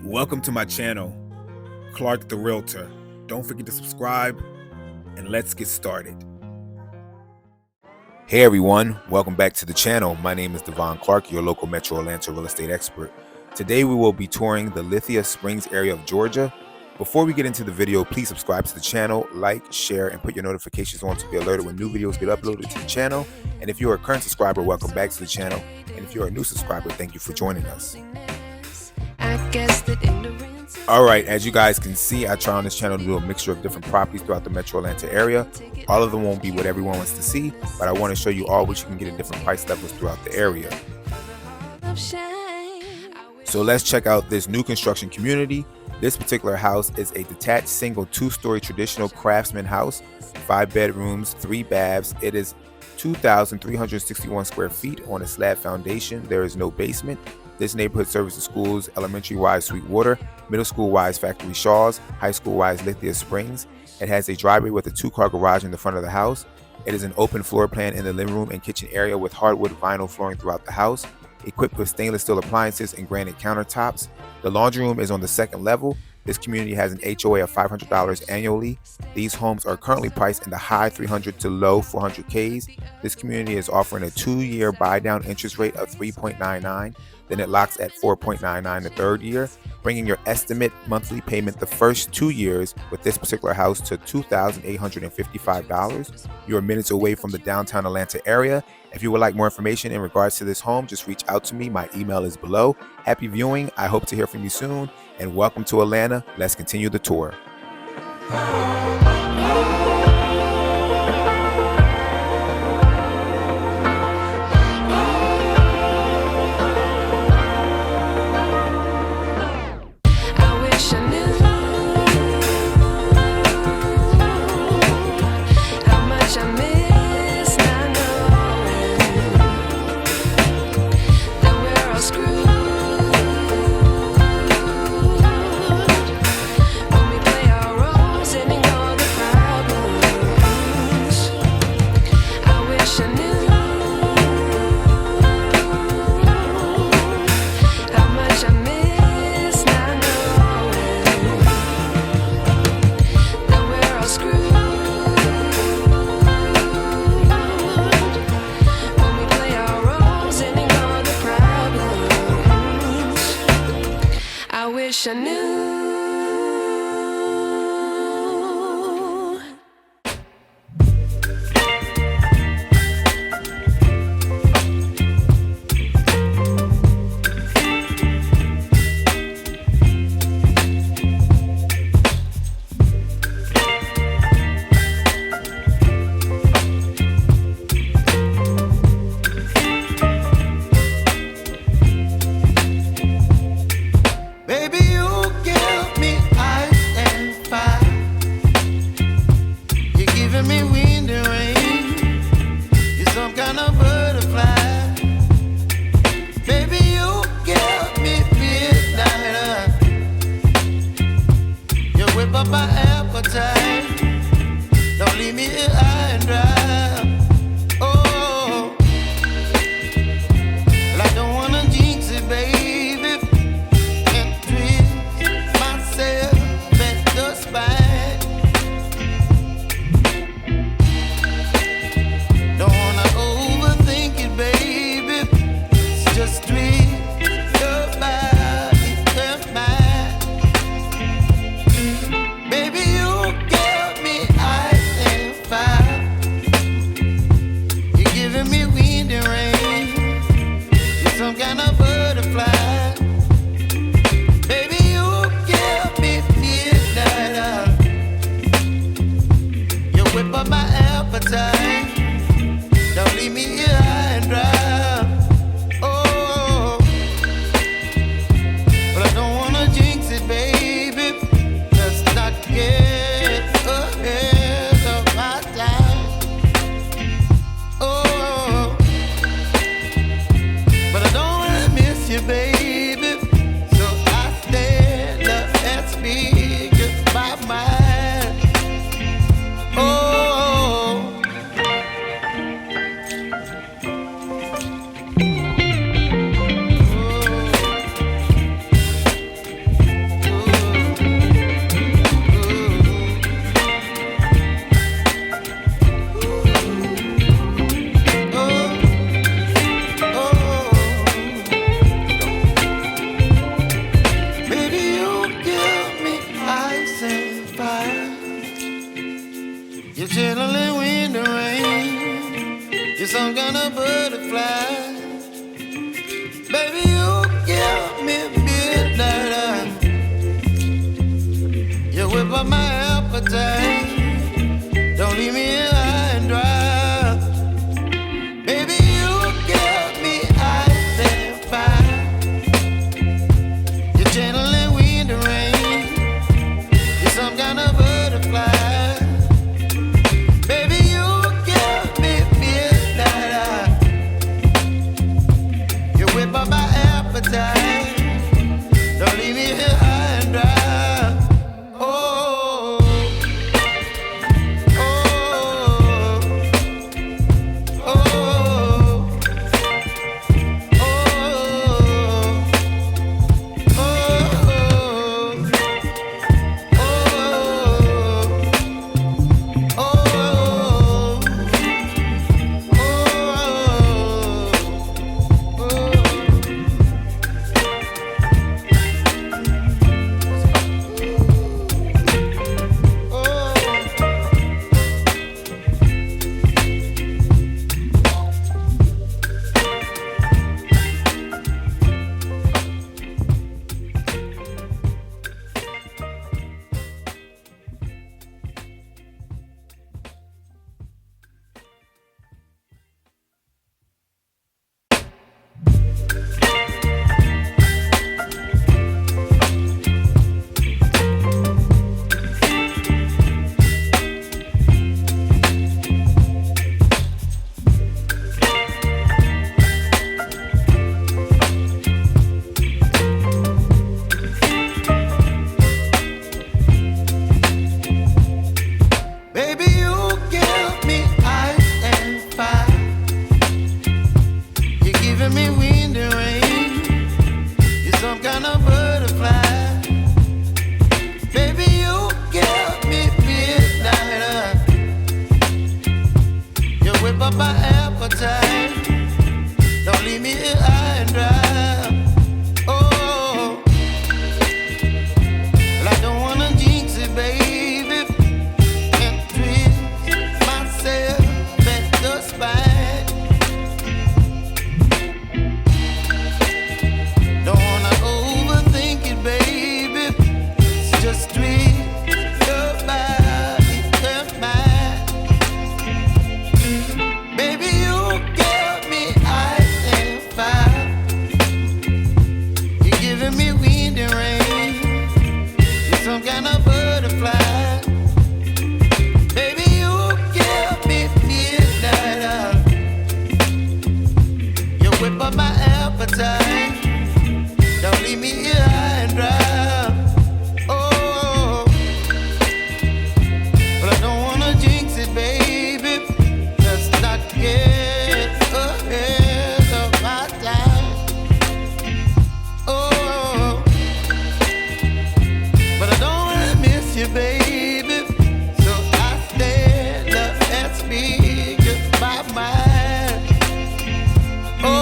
Welcome to my channel, Clark the Realtor. Don't forget to subscribe and let's get started. Hey everyone, welcome back to the channel. My name is Davon Clark, your local Metro Atlanta real estate expert. Today we will be touring the Lithia Springs area of Georgia. Before we get into the video, please subscribe to the channel, like, share, and put your notifications on to be alerted when new videos get uploaded to the channel. And if you're a current subscriber, welcome back to the channel. And if you're a new subscriber, thank you for joining us. Alright, as you guys can see, I try on this channel to do a mixture of different properties throughout the Metro Atlanta area. All of them won't be what everyone wants to see, but I want to show you all what you can get at different price levels throughout the area. So let's check out this new construction community. This particular house is a detached single 2-story traditional craftsman house, 5 bedrooms, 3 baths. It is 2,361 square feet on a slab foundation. There is no basement. This neighborhood services schools, elementary-wise Sweetwater, middle school-wise Factory Shaws, high school-wise Lithia Springs. It has a driveway with a 2-car garage in the front of the house. It is an open floor plan in the living room and kitchen area with hardwood vinyl flooring throughout the house, equipped with stainless steel appliances and granite countertops. The laundry room is on the 2nd level. This community has an HOA of $500 annually. These homes are currently priced in the high 300 to low 400Ks. This community is offering a 2-year buy-down interest rate of 3.99. Then it locks at 4.99 the 3rd year, bringing your estimate monthly payment the first 2 years with this particular house to $2,855. You're minutes away from the downtown Atlanta area. If you would like more information in regards to this home, just reach out to me. My email is below. Happy viewing. I hope to hear from you soon. And welcome to Atlanta. Let's continue the tour. I knew. Baby, you give butterfly. Baby, you give me midnight. You whip up my appetite. Don't leave me here high and dry. Oh, well, I don't wanna jinx it, baby, and twist myself at the spine. Don't wanna overthink it, baby. It's just twist your body and mine. Baby, you give me ice and fire. You're giving me wind and rain. You're some kind of butterfly. Baby, you give me midnight. You whip up my appetite. Don't leave me here high and dry. Oh, but I don't wanna jinx it, baby. Let's not get ahead of my time. Oh, but I don't wanna miss you, baby. So I stand up and speak just my mind. Oh.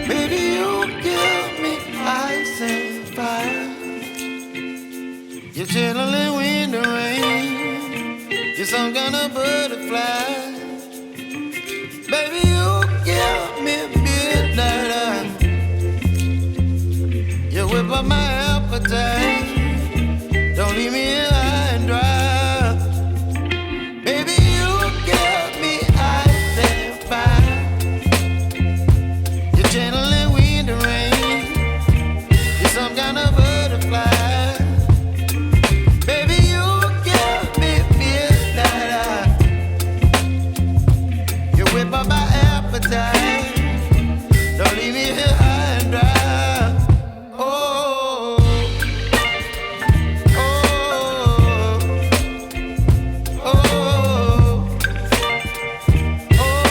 Baby, you give me ice and fire. You're channeling wind and rain. You're some kind of butterfly. Baby, you give me midnight. You whip up my appetite. Don't leave me here high and dry. Baby, you give me ice and fire. You're channeling wind and rain. You're some kind of butterfly. Baby, you give me midnight. You whip up my appetite. Don't leave me here high and dry. Oh, oh, oh, oh,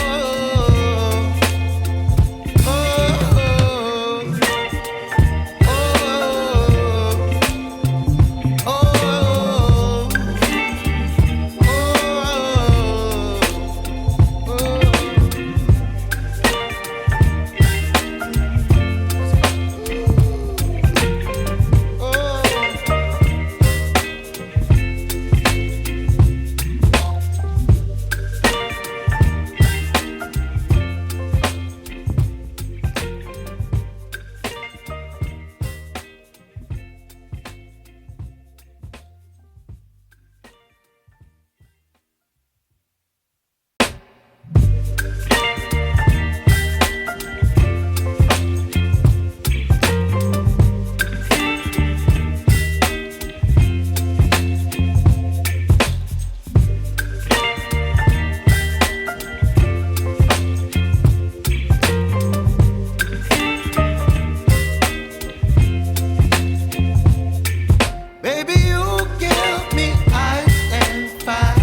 baby, you give me ice and fire.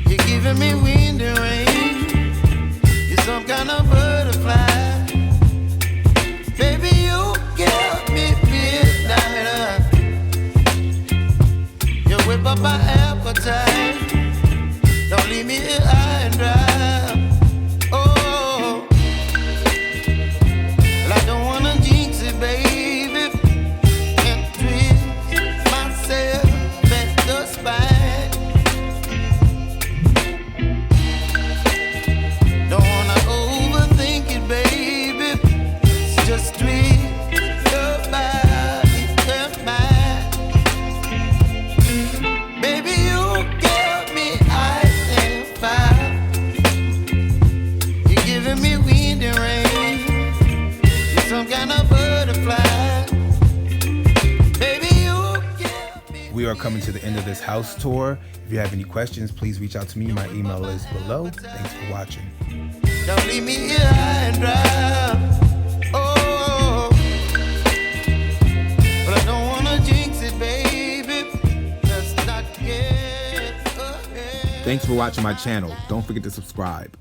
You're giving me wind and rain. You're some kind of butterfly. Baby, you give me midnight. You whip up my appetite. Don't leave me here high and dry. Oh, well, I don't wanna jinx it, baby, and twist myself at the spine. are coming to the end of this house tour. If you have any questions, please reach out to me. My email is below. Thanks for watching. Don't leave me here high and dry. Oh, but I don't wanna jinx it, baby. Let's not get ahead. Thanks for watching my channel. Don't forget to subscribe.